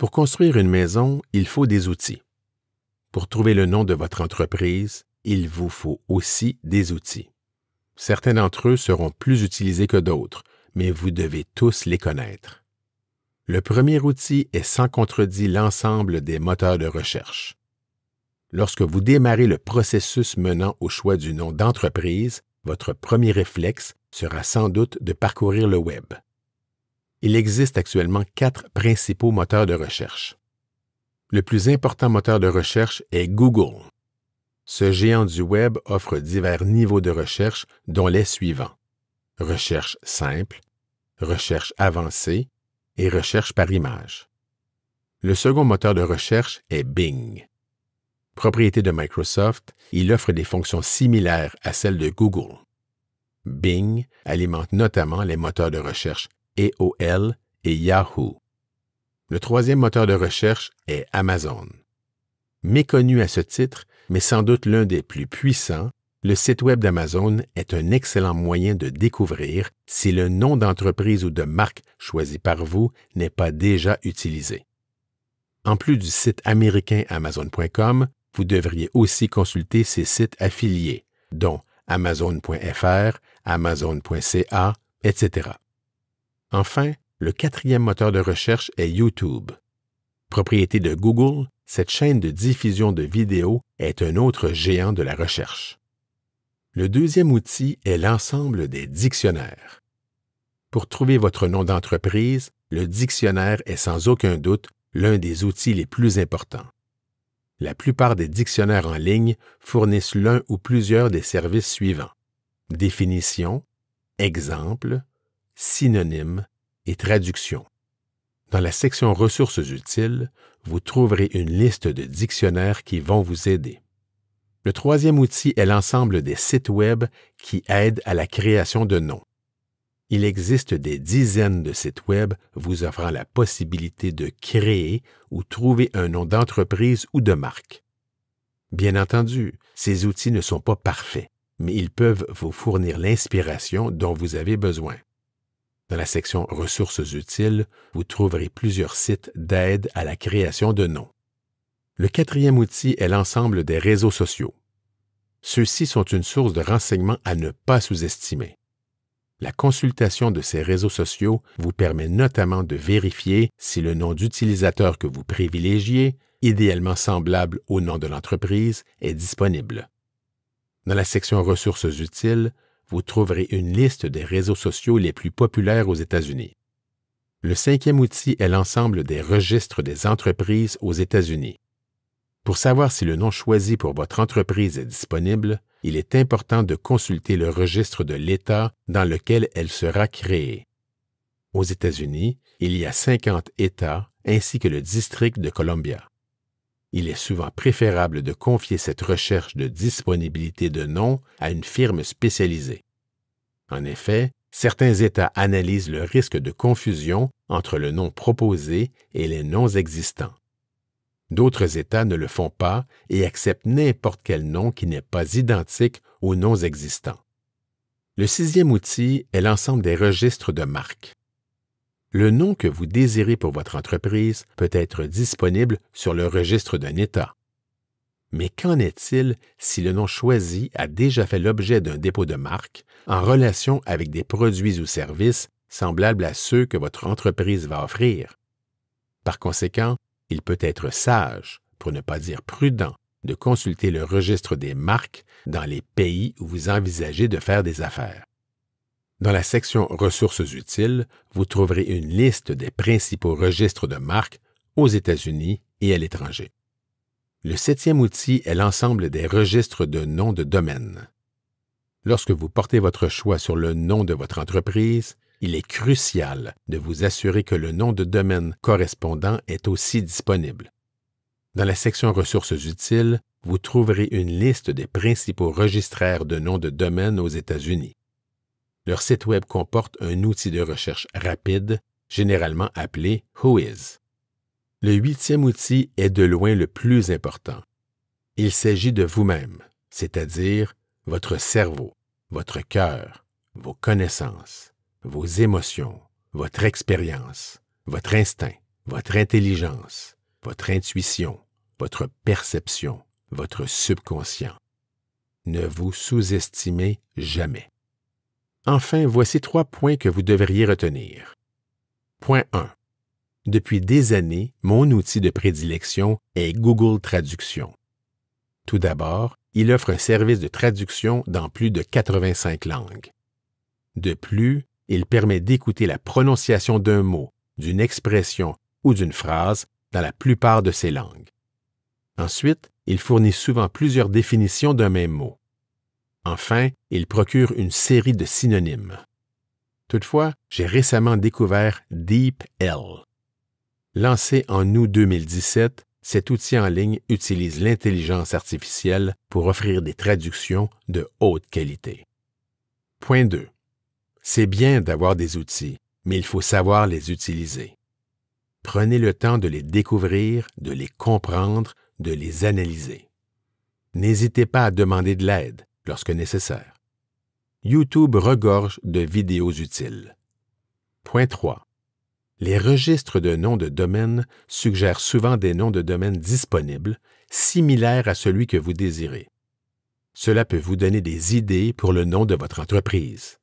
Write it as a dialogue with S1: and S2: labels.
S1: Pour construire une maison, il faut des outils. Pour trouver le nom de votre entreprise, il vous faut aussi des outils. Certains d'entre eux seront plus utilisés que d'autres, mais vous devez tous les connaître. Le premier outil est sans contredit l'ensemble des moteurs de recherche. Lorsque vous démarrez le processus menant au choix du nom d'entreprise, votre premier réflexe sera sans doute de parcourir le web. Il existe actuellement 4 principaux moteurs de recherche. Le plus important moteur de recherche est Google. Ce géant du web offre divers niveaux de recherche, dont les suivants: recherche simple, recherche avancée et recherche par image. Le second moteur de recherche est Bing. Propriété de Microsoft, il offre des fonctions similaires à celles de Google. Bing alimente notamment les moteurs de recherche AOL et Yahoo. Le troisième moteur de recherche est Amazon. Méconnu à ce titre, mais sans doute l'un des plus puissants, le site web d'Amazon est un excellent moyen de découvrir si le nom d'entreprise ou de marque choisi par vous n'est pas déjà utilisé. En plus du site américain Amazon.com, vous devriez aussi consulter ses sites affiliés, dont Amazon.fr, Amazon.ca, etc. Enfin, le quatrième moteur de recherche est YouTube. Propriété de Google, cette chaîne de diffusion de vidéos est un autre géant de la recherche. Le deuxième outil est l'ensemble des dictionnaires. Pour trouver votre nom d'entreprise, le dictionnaire est sans aucun doute l'un des outils les plus importants. La plupart des dictionnaires en ligne fournissent l'un ou plusieurs des services suivants: définition, exemple, synonyme et traduction. Dans la section ressources utiles, vous trouverez une liste de dictionnaires qui vont vous aider. Le troisième outil est l'ensemble des sites web qui aident à la création de noms. Il existe des dizaines de sites web vous offrant la possibilité de créer ou trouver un nom d'entreprise ou de marque. Bien entendu, ces outils ne sont pas parfaits, mais ils peuvent vous fournir l'inspiration dont vous avez besoin. Dans la section ressources utiles, vous trouverez plusieurs sites d'aide à la création de noms. Le quatrième outil est l'ensemble des réseaux sociaux. Ceux-ci sont une source de renseignements à ne pas sous-estimer. La consultation de ces réseaux sociaux vous permet notamment de vérifier si le nom d'utilisateur que vous privilégiez, idéalement semblable au nom de l'entreprise, est disponible. Dans la section ressources utiles, vous trouverez une liste des réseaux sociaux les plus populaires aux États-Unis. Le cinquième outil est l'ensemble des registres des entreprises aux États-Unis. Pour savoir si le nom choisi pour votre entreprise est disponible, il est important de consulter le registre de l'État dans lequel elle sera créée. Aux États-Unis, il y a 50 États ainsi que le district de Columbia. Il est souvent préférable de confier cette recherche de disponibilité de nom à une firme spécialisée. En effet, certains États analysent le risque de confusion entre le nom proposé et les noms existants. D'autres États ne le font pas et acceptent n'importe quel nom qui n'est pas identique aux noms existants. Le sixième outil est l'ensemble des registres de marques. Le nom que vous désirez pour votre entreprise peut être disponible sur le registre d'un État. Mais qu'en est-il si le nom choisi a déjà fait l'objet d'un dépôt de marque en relation avec des produits ou services semblables à ceux que votre entreprise va offrir? Par conséquent, il peut être sage, pour ne pas dire prudent, de consulter le registre des marques dans les pays où vous envisagez de faire des affaires. Dans la section ressources utiles, vous trouverez une liste des principaux registres de marques aux États-Unis et à l'étranger. Le septième outil est l'ensemble des registres de noms de domaine. Lorsque vous portez votre choix sur le nom de votre entreprise, il est crucial de vous assurer que le nom de domaine correspondant est aussi disponible. Dans la section ressources utiles, vous trouverez une liste des principaux registraires de noms de domaine aux États-Unis. Leur site web comporte un outil de recherche rapide, généralement appelé Whois. Le huitième outil est de loin le plus important. Il s'agit de vous-même, c'est-à-dire votre cerveau, votre cœur, vos connaissances, vos émotions, votre expérience, votre instinct, votre intelligence, votre intuition, votre perception, votre subconscient. Ne vous sous-estimez jamais. Enfin, voici 3 points que vous devriez retenir. Point 1. Depuis des années, mon outil de prédilection est Google Traduction. Tout d'abord, il offre un service de traduction dans plus de 85 langues. De plus, il permet d'écouter la prononciation d'un mot, d'une expression ou d'une phrase dans la plupart de ces langues. Ensuite, il fournit souvent plusieurs définitions d'un même mot. Enfin, il procure une série de synonymes. Toutefois, j'ai récemment découvert DeepL. Lancé en août 2017, cet outil en ligne utilise l'intelligence artificielle pour offrir des traductions de haute qualité. Point 2. C'est bien d'avoir des outils, mais il faut savoir les utiliser. Prenez le temps de les découvrir, de les comprendre, de les analyser. N'hésitez pas à demander de l'aide lorsque nécessaire. YouTube regorge de vidéos utiles. Point 3. Les registres de noms de domaine suggèrent souvent des noms de domaine disponibles, similaires à celui que vous désirez. Cela peut vous donner des idées pour le nom de votre entreprise.